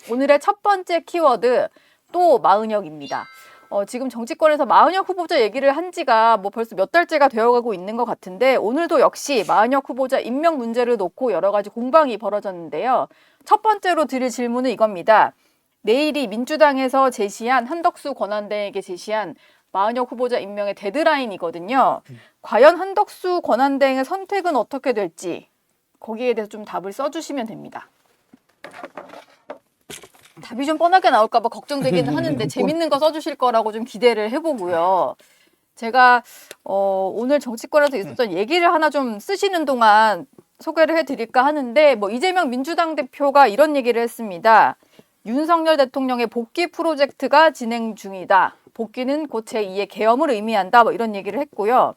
오늘의 첫 번째 키워드 또 마은혁입니다. 지금 정치권에서 마은혁 후보자 얘기를 한 지가 벌써 몇 달째가 되어가고 있는 것 같은데 오늘도 역시 마은혁 후보자 임명 문제를 놓고 여러 가지 공방이 벌어졌는데요. 첫 번째로 드릴 질문은 이겁니다. 내일이 민주당에서 제시한 한덕수 권한대행에게 제시한 마은혁 후보자 임명의 데드라인이거든요. 과연 한덕수 권한대행의 선택은 어떻게 될지 거기에 대해서 좀 답을 써주시면 됩니다. 답이 좀 뻔하게 나올까 봐 걱정되기는 하는데 재밌는 거 써주실 거라고 좀 기대를 해보고요. 제가 오늘 정치권에서 있었던 얘기를 하나 좀 쓰시는 동안 소개를 해드릴까 하는데 이재명 민주당 대표가 이런 얘기를 했습니다. 윤석열 대통령의 복귀 프로젝트가 진행 중이다. 복귀는 곧 제2의 계엄을 의미한다. 이런 얘기를 했고요.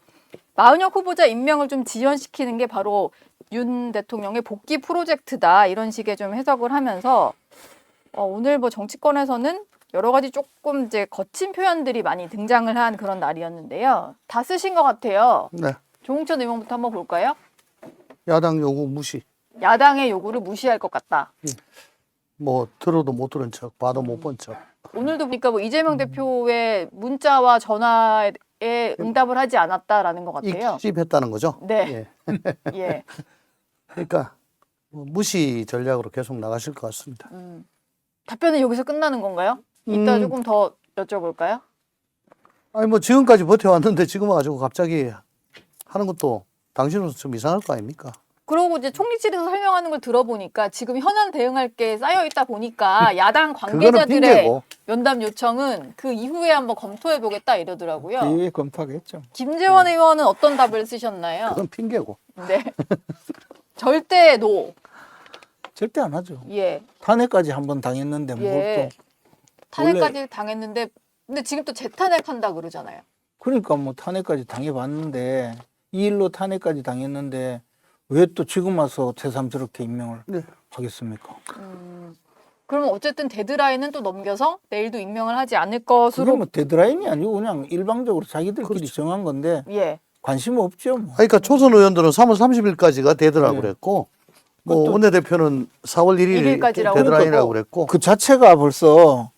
마은혁 후보자 임명을 좀 지연시키는 게 바로 윤 대통령의 복귀 프로젝트다. 이런 식의 좀 해석을 하면서 오늘 정치권에서는 여러 가지 조금 이제 거친 표현들이 많이 등장을 한 그런 날이었는데요. 다 쓰신 것 같아요. 네. 조홍천 의원부터 한번 볼까요? 야당 요구 무시. 야당의 요구를 무시할 것 같다. 들어도 못 들은 척, 봐도 못 본 척. 오늘도 보니까 이재명 대표의 문자와 전화에 응답을 하지 않았다라는 것 같아요. 익집했다는 거죠? 네. 예. 예. 그러니까 무시 전략으로 계속 나가실 것 같습니다. 답변은 여기서 끝나는 건가요? 이따 조금 더 여쭤볼까요? 아니 지금까지 버텨왔는데 지금 와가지고 갑자기 하는 것도 당신으로서 좀 이상할 거 아닙니까? 그러고 이제 총리실에서 설명하는 걸 들어보니까 지금 현안 대응할 게 쌓여 있다 보니까 야당 관계자들의 핑계고. 면담 요청은 그 이후에 한번 검토해 보겠다 이러더라고요. 뒤에 검토하겠죠. 김재원 의원은 어떤 답을 쓰셨나요? 그건 핑계고. 네. 절대 노. 절대 안 하죠. 예. 탄핵까지 한번 당했는데 뭘 예. 또. 탄핵까지 당했는데 근데 지금 또 재탄핵한다 그러잖아요. 그러니까 탄핵까지 당해봤는데 이 일로 탄핵까지 당했는데 왜 또 지금 와서 새삼스럽게 임명을 네. 하겠습니까? 그러면 어쨌든 데드라인은 또 넘겨서 내일도 임명을 하지 않을 것으로. 그게 데드라인이 아니고 그냥 일방적으로 자기들끼리 그렇죠. 정한 건데 예. 관심 없죠. 그러니까 초선 의원들은 3월 30일까지가 되더라고 네. 그랬고 그것도- 원내대표는 4월 1일 일일까지라고 데드라인이라고 그랬고 그 자체가 벌써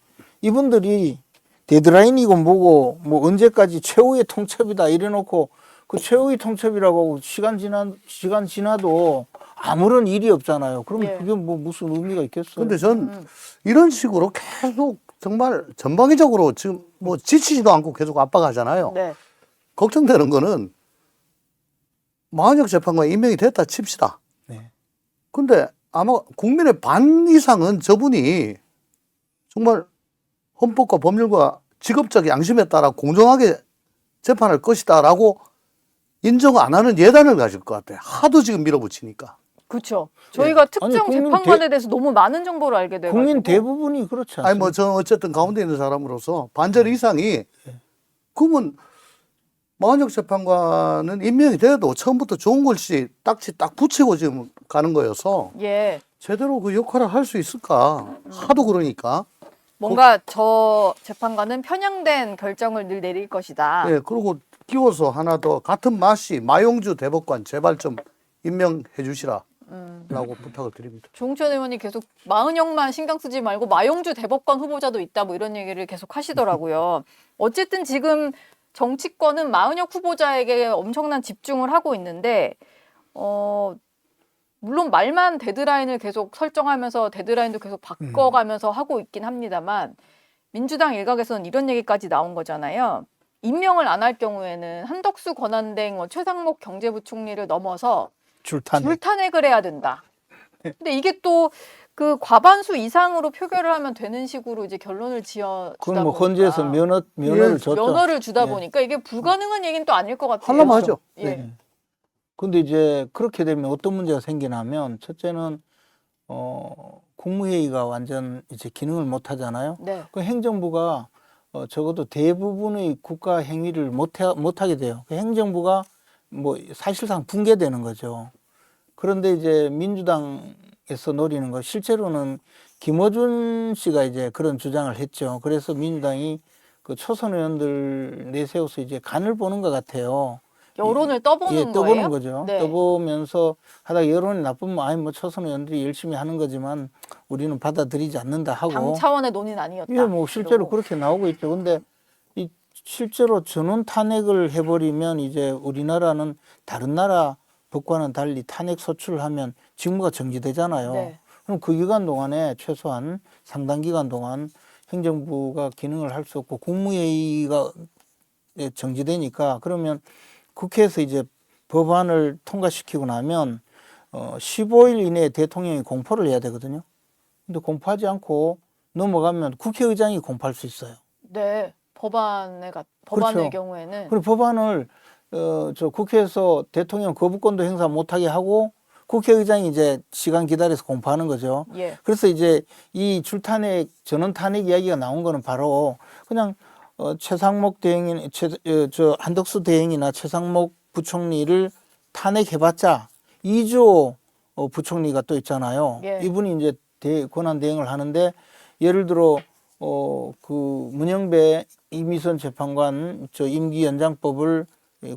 이분들이 데드라인이고 뭐고 언제까지 최후의 통첩이다 이래놓고 그 최후의 통첩이라고 시간 지나도 아무런 일이 없잖아요. 그러면 예. 그게 무슨 의미가 있겠어요? 근데 전 이런 식으로 계속 정말 전방위적으로 지금 지치지도 않고 계속 압박하잖아요. 네. 걱정되는 거는 마은혁 재판관이 임명이 됐다 칩시다. 네. 근데 아마 국민의 반 이상은 저분이 정말 헌법과 법률과 직업적 양심에 따라 공정하게 재판할 것이다라고 인정 안 하는 예단을 가질 것 같아요. 하도 지금 밀어붙이니까. 그렇죠. 저희가 특정 국민 재판관에 대해서 너무 많은 정보를 알게 돼가지고. 국민 대부분이 그렇지 않습니까? 아니 저는 어쨌든 가운데 있는 사람으로서 반절 이상이 그러면 마은혁 재판관은 임명이 돼도 처음부터 좋은 글씨 딱지 딱 붙이고 지금 가는 거여서 예. 제대로 그 역할을 할 수 있을까 하도 그러니까 뭔가 저 재판관은 편향된 결정을 늘 내릴 것이다. 예 그리고 끼워서 하나 더 같은 맛이 마용주 대법관 제발 좀 임명해 주시라 라고 부탁을 드립니다. 조홍천 의원이 계속 마은혁만 신경 쓰지 말고 마용주 대법관 후보자도 있다 이런 얘기를 계속 하시더라고요. 어쨌든 지금 정치권은 마은혁 후보자에게 엄청난 집중을 하고 있는데 물론 말만 데드라인을 계속 설정하면서 데드라인도 계속 바꿔가면서 하고 있긴 합니다만 민주당 일각에서는 이런 얘기까지 나온 거잖아요. 임명을 안 할 경우에는 한덕수 권한대행 최상목 경제부총리를 넘어서 줄탄핵을 해야 된다. 근데 이게 또 그 과반수 이상으로 표결을 하면 되는 식으로 이제 결론을 지어 주다 그건 보니까 헌재에서 면허를 줬죠. 면허를 주다 예. 보니까 이게 불가능한 얘기는 또 아닐 것 같아요. 하려면 하죠. 예. 네. 근데 이제 그렇게 되면 어떤 문제가 생기냐면 첫째는 국무회의가 완전 이제 기능을 못 하잖아요. 네. 그 행정부가 적어도 대부분의 국가 행위를 못 하게 돼요. 그 행정부가 사실상 붕괴되는 거죠. 그런데 이제 민주당에서 노리는 거 실제로는 김어준 씨가 이제 그런 주장을 했죠. 그래서 민주당이 그 초선 의원들 내세워서 이제 간을 보는 것 같아요. 여론을 떠보는 예, 떠보는 거예요? 거죠. 네. 떠보면서 하다가 여론이 나쁘면 아이 뭐 초선 의원들이 열심히 하는 거지만 우리는 받아들이지 않는다 하고. 당 차원의 논의는 아니었다. 예, 뭐 실제로 그러고. 그렇게 나오고 있죠. 근데 이 실제로 전원 탄핵을 해버리면 이제 우리나라는 다른 나라 법과는 달리 탄핵 소추를 하면 직무가 정지되잖아요. 네. 그럼 그 기간 동안에 최소한 상당 기간 동안 행정부가 기능을 할 수 없고 국무회의가 정지되니까 그러면 국회에서 이제 법안을 통과시키고 나면 15일 이내에 대통령이 공포를 해야 되거든요. 근데 공포하지 않고 넘어가면 국회의장이 공포할 수 있어요. 네. 법안의 그렇죠. 경우에는 그리고 법안을 저 국회에서 대통령 거부권도 행사 못하게 하고 국회의장이 이제 시간 기다려서 공포하는 거죠. 예. 그래서 이제 이 줄탄핵 전원 탄핵 이야기가 나온 거는 바로 그냥 최상목 대행이 저 한덕수 대행이나 최상목 부총리를 탄핵해봤자 이주호 부총리가 또 있잖아요. 예. 이분이 이제 권한 대행을 하는데 예를 들어 그 문영배 이미선 재판관 저 임기 연장법을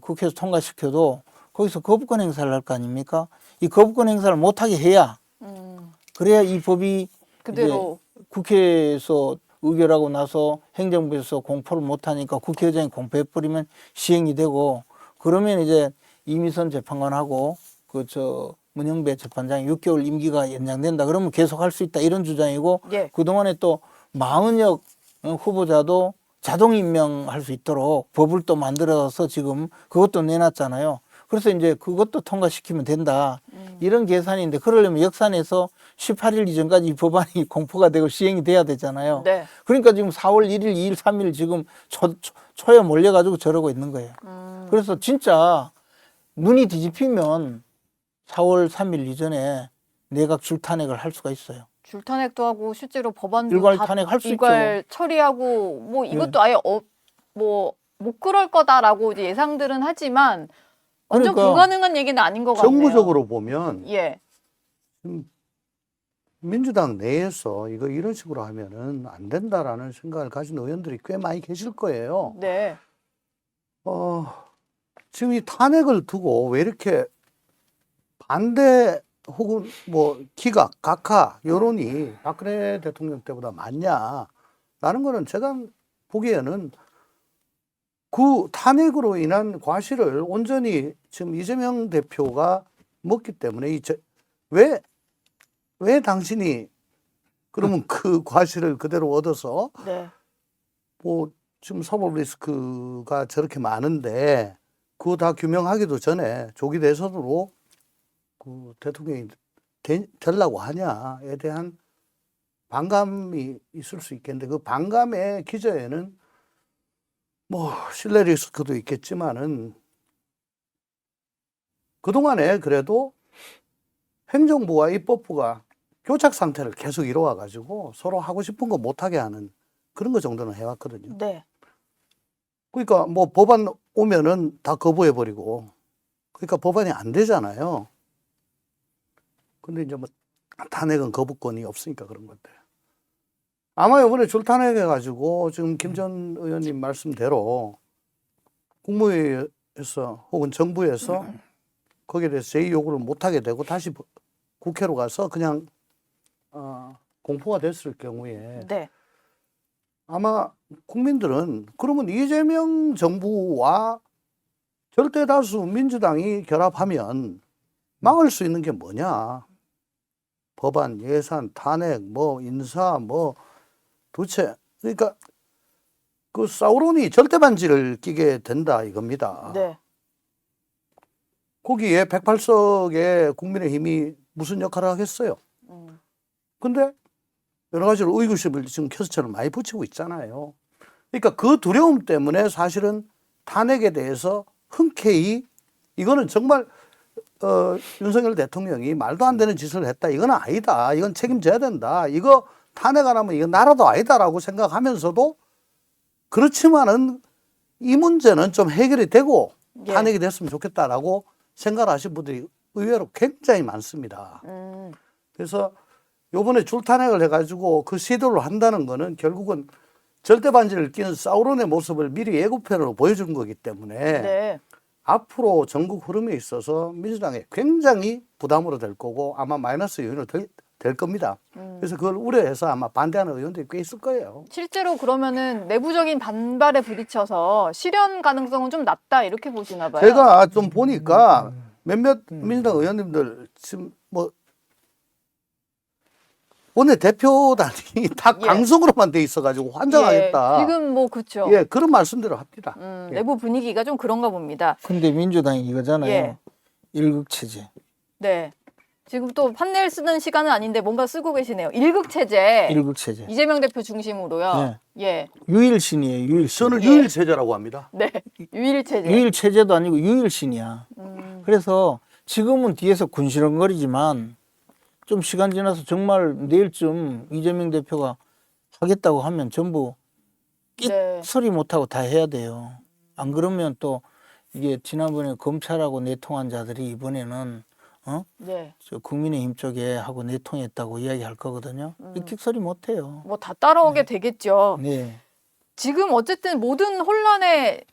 국회에서 통과시켜도 거기서 거부권 행사를 할 거 아닙니까? 이 거부권 행사를 못하게 해야 그래야 이 법이 그대로 이제 국회에서 의결하고 나서 행정부에서 공포를 못하니까 국회의장이 공포해버리면 시행이 되고 그러면 이제 이미선 재판관하고 그 저 문영배 재판장이 6개월 임기가 연장된다 그러면 계속 할 수 있다 이런 주장이고 예. 그동안에 또 마은혁 후보자도 자동 임명할 수 있도록 법을 또 만들어서 지금 그것도 내놨잖아요. 그래서 이제 그것도 통과시키면 된다. 이런 계산인데 그러려면 역산해서 18일 이전까지 이 법안이 공포가 되고 시행이 돼야 되잖아요. 네. 그러니까 지금 4월 1일, 2일, 3일 지금 초에 몰려가지고 저러고 있는 거예요. 그래서 진짜 눈이 뒤집히면 4월 3일 이전에 내각 줄탄핵을 할 수가 있어요. 줄탄핵도 하고 실제로 법안도 일괄 다 탄핵할 수 일괄 처리하고 뭐 이것도 아예 뭐 못 그럴 거다라고 이제 예상들은 하지만 완전 그러니까 불가능한 얘기는 아닌 것 같네요. 정무적으로 보면 예. 민주당 내에서 이거 이런 식으로 하면은 안 된다라는 생각을 가진 의원들이 꽤 많이 계실 거예요. 네. 지금 이 탄핵을 두고 왜 이렇게 반대 혹은 뭐 기각, 각하 여론이 박근혜 대통령 때보다 많냐라는 거는 제가 보기에는 그 탄핵으로 인한 과실을 온전히 지금 이재명 대표가 먹기 때문에 왜 당신이 그러면 그 과실을 그대로 얻어서 네. 뭐 지금 사법 리스크가 저렇게 많은데 그거 다 규명하기도 전에 조기 대선으로 그 대통령이 되려고 하냐에 대한 반감이 있을 수 있겠는데 그 반감의 기저에는 뭐 신뢰 리스크도 있겠지만은 그동안에 그래도 행정부와 입법부가 교착 상태를 계속 이뤄와 가지고 서로 하고 싶은 거 못하게 하는 그런 거 정도는 해왔거든요. 네. 그러니까 뭐 법안 오면은 다 거부해버리고 그러니까 법안이 안 되잖아요. 근데 이제 뭐 탄핵은 거부권이 없으니까 그런 건데. 아마 이번에 줄탄핵 해가지고 지금 김 전 의원님 말씀대로 국무회의에서 혹은 정부에서 거기에 대해서 제2요구를 못하게 되고 다시 국회로 가서 그냥 공포가 됐을 경우에 네. 아마 국민들은 그러면 이재명 정부와 절대다수 민주당이 결합하면 막을 수 있는 게 뭐냐. 법안, 예산, 탄핵, 뭐 인사, 뭐 도대체 그러니까 그 사우론이 절대반지를 끼게 된다 이겁니다. 네. 거기에 108석의 국민의힘이 무슨 역할을 하겠어요. 근데 여러 가지로 의구심을 지금 캐스처럼 많이 붙이고 있잖아요. 그러니까 그 두려움 때문에 사실은 탄핵에 대해서 흔쾌히 이거는 정말 윤석열 대통령이 말도 안 되는 짓을 했다. 이건 아니다. 이건 책임져야 된다. 이거 탄핵 안 하면 이건 나라도 아니다라고 생각하면서도 그렇지만은 이 문제는 좀 해결이 되고 예. 탄핵이 됐으면 좋겠다라고 생각을 하신 분들이 의외로 굉장히 많습니다. 그래서 요번에 줄탄핵을 해가지고 그 시도를 한다는 거는 결국은 절대반지를 끼는 사우론의 모습을 미리 예고편으로 보여준 거기 때문에 네. 앞으로 전국 흐름에 있어서 민주당에 굉장히 부담으로 될 거고 아마 마이너스 요인으로 될 겁니다. 그래서 그걸 우려해서 아마 반대하는 의원들이 꽤 있을 거예요. 실제로 그러면은 내부적인 반발에 부딪혀서 실현 가능성은 좀 낮다 이렇게 보시나 봐요. 제가 좀 보니까 몇몇 민주당 의원님들 지금 뭐 원내 대표단이 다 예. 강성으로만 돼 있어가지고 환장하겠다. 예, 지금 뭐 그렇죠. 예, 그런 말씀대로 합니다. 예. 내부 분위기가 좀 그런가 봅니다. 근데 민주당이 이거잖아요. 예. 일극 체제. 네. 지금 또 판넬 쓰는 시간은 아닌데 뭔가 쓰고 계시네요. 일극 체제. 일극 체제. 이재명 대표 중심으로요. 예. 유일신이에요. 유일신. 저는 예. 유일체제라고 합니다. 네. 유일 체제. 유일 체제도 아니고 유일신이야. 그래서 지금은 뒤에서 군시렁거리지만 좀 시간 지나서 정말 내일쯤 이재명 대표가 하겠다고 하면 전부 네. 소리 못하고 다 해야 돼요. 안 그러면 또 이게 지난번에 검찰하고 내통한 자들이 이번에는 네. 저 국민의힘 쪽에 하고 내통했다고 이야기할 거거든요. 삑삑 소리 못 해요. 뭐 다 따라오게 되겠죠. 네. 지금 어쨌든 모든 혼란의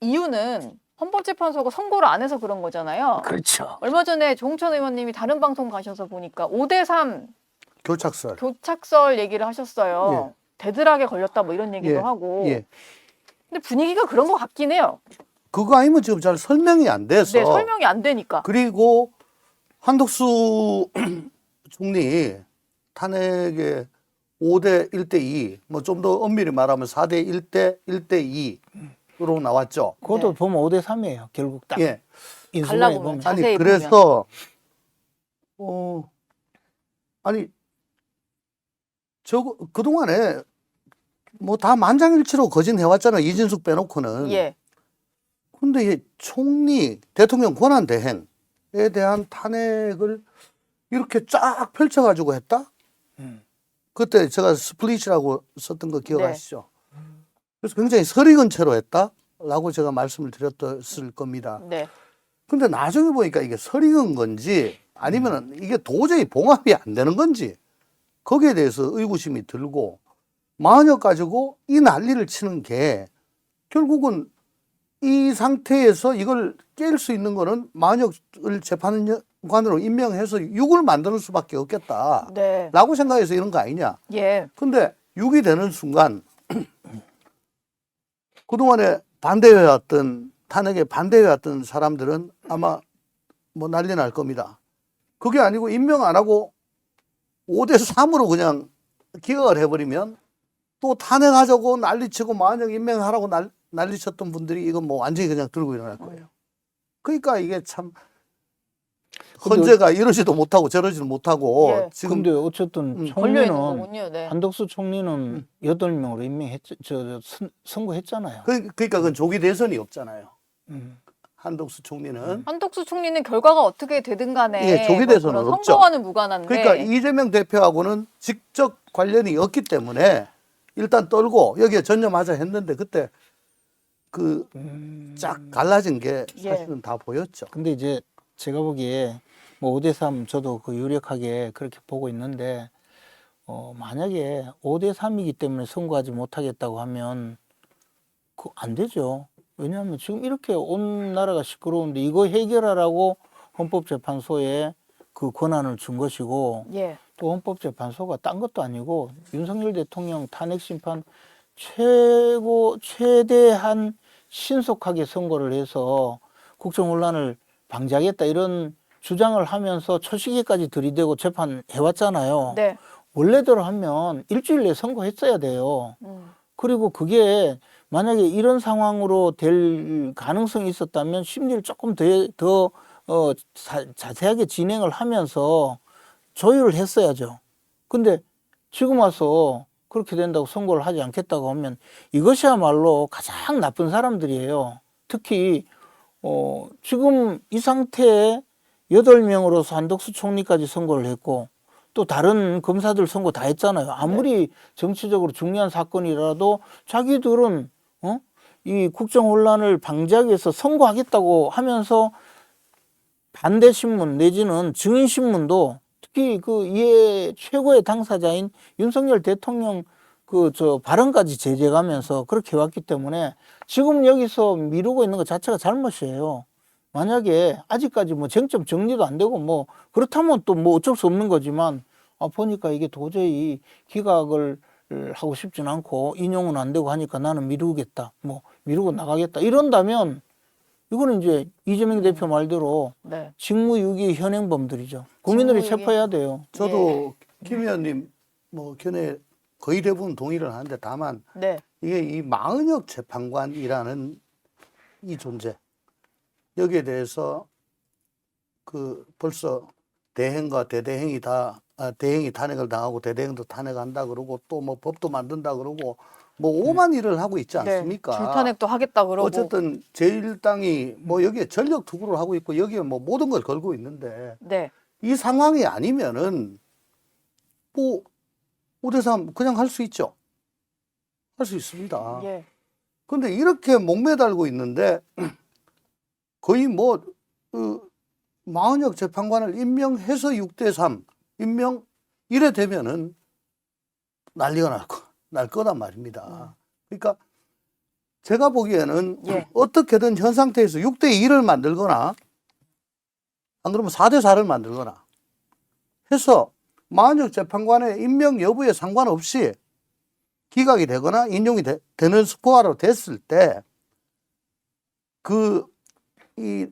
이유는 헌법재판소가 선고를 안 해서 그런 거잖아요. 그렇죠. 얼마 전에 조홍천 의원님이 다른 방송 가셔서 보니까 5대3 교착설. 교착설 얘기를 하셨어요. 대들하게 걸렸다 뭐 이런 얘기도 예. 하고. 예. 근데 분위기가 그런 것 같긴 해요. 그거 아니면 지금 잘 설명이 안 돼서. 네, 설명이 안 되니까. 그리고 한덕수 총리 탄핵에 5대 1대 2, 뭐 좀 더 엄밀히 말하면 4대 1대 1대 2로 나왔죠. 그것도 네. 보면 5대3이에요. 결국 딱 예. 인수분해 갈라보면 보면. 자세히 아니 보면. 그래서 아니 저 그동안에 뭐 다 만장일치로 거진해 왔잖아요. 이진숙 빼놓고는. 예. 근데 이 총리 대통령 권한 대행에 대한 탄핵을 이렇게 쫙 펼쳐가지고 했다? 그때 제가 스플릿이라고 썼던 거 기억하시죠? 그래서 굉장히 설익은 채로 했다라고 제가 말씀을 드렸을 겁니다. 네. 근데 나중에 보니까 이게 설익은 건지 아니면 이게 도저히 봉합이 안 되는 건지 거기에 대해서 의구심이 들고 만약 가지고 이 난리를 치는 게 결국은 이 상태에서 이걸 깰 수 있는 거는 만역을 재판관으로 임명해서 6을 만드는 수밖에 없겠다. 네. 라고 생각해서 이런 거 아니냐. 예. 근데 6이 되는 순간 그동안에 반대해왔던 탄핵에 반대해왔던 사람들은 아마 뭐 난리 날 겁니다. 그게 아니고 임명 안 하고 5대3으로 그냥 기각을 해버리면 또 탄핵하자고 난리치고 만약 임명하라고 난리쳤던 분들이 이건 뭐 완전히 그냥 들고 일어날 거예요. 그러니까 이게 참 헌재가 이러지도 못하고 저러지도 못하고 예. 지금 근데 어쨌든 걸려 있는 총리는 거군요. 네. 한덕수 총리는 8명으로 임명했죠. 선거했잖아요. 그러니까 그건 조기 대선이 없잖아요. 음. 한덕수 총리는 한덕수 총리는 결과가 어떻게 되든 간에 예, 조기 대선은 그런 없죠. 선거와는 무관한데. 그러니까 이재명 대표하고는 직접 관련이 없기 때문에 일단 떨고 여기에 전념하자 했는데 그때 그 쫙 갈라진 게 예. 사실은 다 보였죠. 근데 이제 제가 보기에 뭐 5대3 저도 그 유력하게 그렇게 보고 있는데 만약에 5대3이기 때문에 선거하지 못하겠다고 하면 그 안 되죠. 왜냐하면 지금 이렇게 온 나라가 시끄러운데 이거 해결하라고 헌법재판소에 그 권한을 준 것이고 예. 또 헌법재판소가 딴 것도 아니고 윤석열 대통령 탄핵 심판 최대한 신속하게 선고를 해서 국정 혼란을 방지하겠다 이런 주장을 하면서 초시계까지 들이대고 재판해왔잖아요. 네. 원래대로 하면 일주일 내에 선고했어야 돼요. 그리고 그게 만약에 이런 상황으로 될 가능성이 있었다면 심리를 조금 더 자세하게 진행을 하면서 조율을 했어야죠. 근데 지금 와서 그렇게 된다고 선고를 하지 않겠다고 하면 이것이야말로 가장 나쁜 사람들이에요. 특히 지금 이 상태에 8명으로서 한덕수 총리까지 선고를 했고 또 다른 검사들 선고 다 했잖아요. 아무리 정치적으로 중요한 사건이라도 자기들은 이 국정 혼란을 방지하기 위해서 선고하겠다고 하면서 반대 신문 내지는 증인 신문도 특히 그 이에 최고의 당사자인 윤석열 대통령 발언까지 제재가면서 그렇게 해왔기 때문에 지금 여기서 미루고 있는 것 자체가 잘못이에요. 만약에 아직까지 뭐 쟁점 정리도 안 되고 뭐 그렇다면 또 뭐 어쩔 수 없는 거지만 보니까 이게 도저히 기각을 하고 싶진 않고 인용은 안 되고 하니까 나는 미루겠다. 뭐 미루고 나가겠다. 이런다면 이거는 이제 이재명 대표 말대로 네. 직무유기 현행범들이죠. 국민들이 직무유기. 체포해야 돼요. 저도 김 의원님 뭐 견해 거의 대부분 동의를 하는데 다만 네. 이게 이 마은혁 재판관이라는 이 존재 여기에 대해서 그 벌써 대행과 대대행이 다 대행이 탄핵을 당하고 대대행도 탄핵한다 그러고 또 뭐 법도 만든다 그러고 뭐 오만 일을 하고 있지 않습니까? 네. 줄탄핵도 하겠다 그러고. 어쨌든 제1당이 뭐 여기에 전력 투구를 하고 있고 여기에 뭐 모든 걸 걸고 있는데 네. 이 상황이 아니면은 뭐 5대3 그냥 할 수 있죠. 할 수 있습니다. 예. 근데 이렇게 목매달고 있는데 거의 뭐 마은혁 재판관을 임명해서 6대3 임명 이래 되면은 난리가 날 거단 말입니다. 그러니까 제가 보기에는 예. 어떻게든 현 상태에서 6대2를 만들거나 안 그러면 4대4를 만들거나 해서 마은혁 재판관의 임명 여부에 상관없이 기각이 되거나 인용이 되는 스코어로 됐을 때 이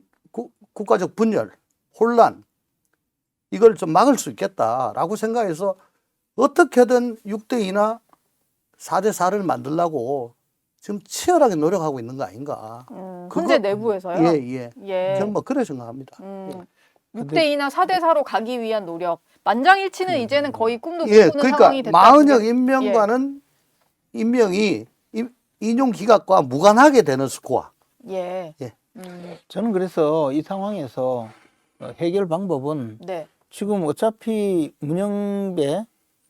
국가적 분열, 혼란 이걸 좀 막을 수 있겠다라고 생각해서 어떻게든 6대2나 4대4를 만들려고 지금 치열하게 노력하고 있는 거 아닌가. 헌재 내부에서요? 예. 예. 저는 뭐 그래 생각합니다. 6대2나 4대4로 가기 위한 노력. 만장일치는 이제는 거의 꿈도 못 예, 꾸는 그러니까 상황이 됐다. 마은혁 임명과는 임명이 인용 기각과 무관하게 되는 스코어. 예. 예. 저는 그래서 이 상황에서 해결 방법은 네. 지금 어차피 문영배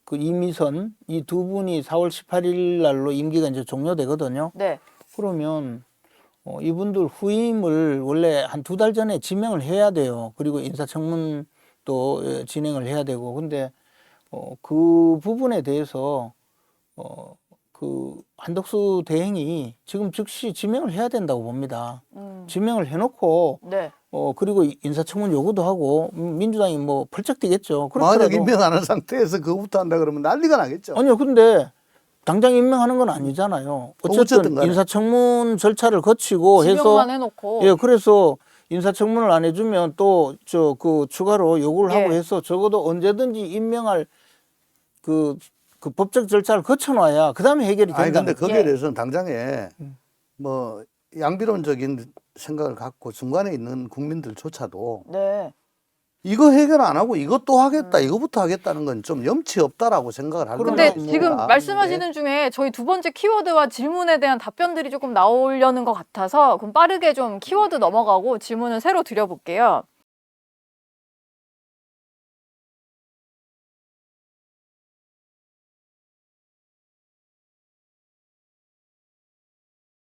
그 이미선 이 두 분이 4월 18일 날로 임기가 이제 종료되거든요. 네. 그러면 이분들 후임을 원래 한 2달 전에 지명을 해야 돼요. 그리고 인사청문도 진행을 해야 되고. 근데 그 부분에 대해서 그 한덕수 대행이 지금 즉시 지명을 해야 된다고 봅니다. 지명을 해놓고 네. 그리고 인사청문 요구도 하고 민주당이 뭐 펄쩍 뛰겠죠. 만약 그렇더라도 임명하는 상태에서 그거부터 한다 그러면 난리가 나겠죠. 아니요, 근데 당장 임명하는 건 아니잖아요. 어쨌든 간에. 인사청문 절차를 거치고 해서 지명만 해놓고. 예, 그래서 인사청문을 안 해주면 또 그 추가로 요구를 하고 예. 해서 적어도 언제든지 임명할 그 법적 절차를 거쳐놔야 그 다음에 해결이 아니 된다. 근데 거기에 예. 대해서는 당장에 뭐 양비론적인 생각을 갖고 중간에 있는 국민들조차도 네. 이거 해결 안 하고 이것도 하겠다, 이거부터 하겠다는 건 좀 염치 없다라고 생각을 할 근데 거라고 지금 봅니다. 말씀하시는 중에 저희 두 번째 키워드와 질문에 대한 답변들이 조금 나오려는 것 같아서 그럼 빠르게 좀 키워드 넘어가고 질문을 새로 드려볼게요.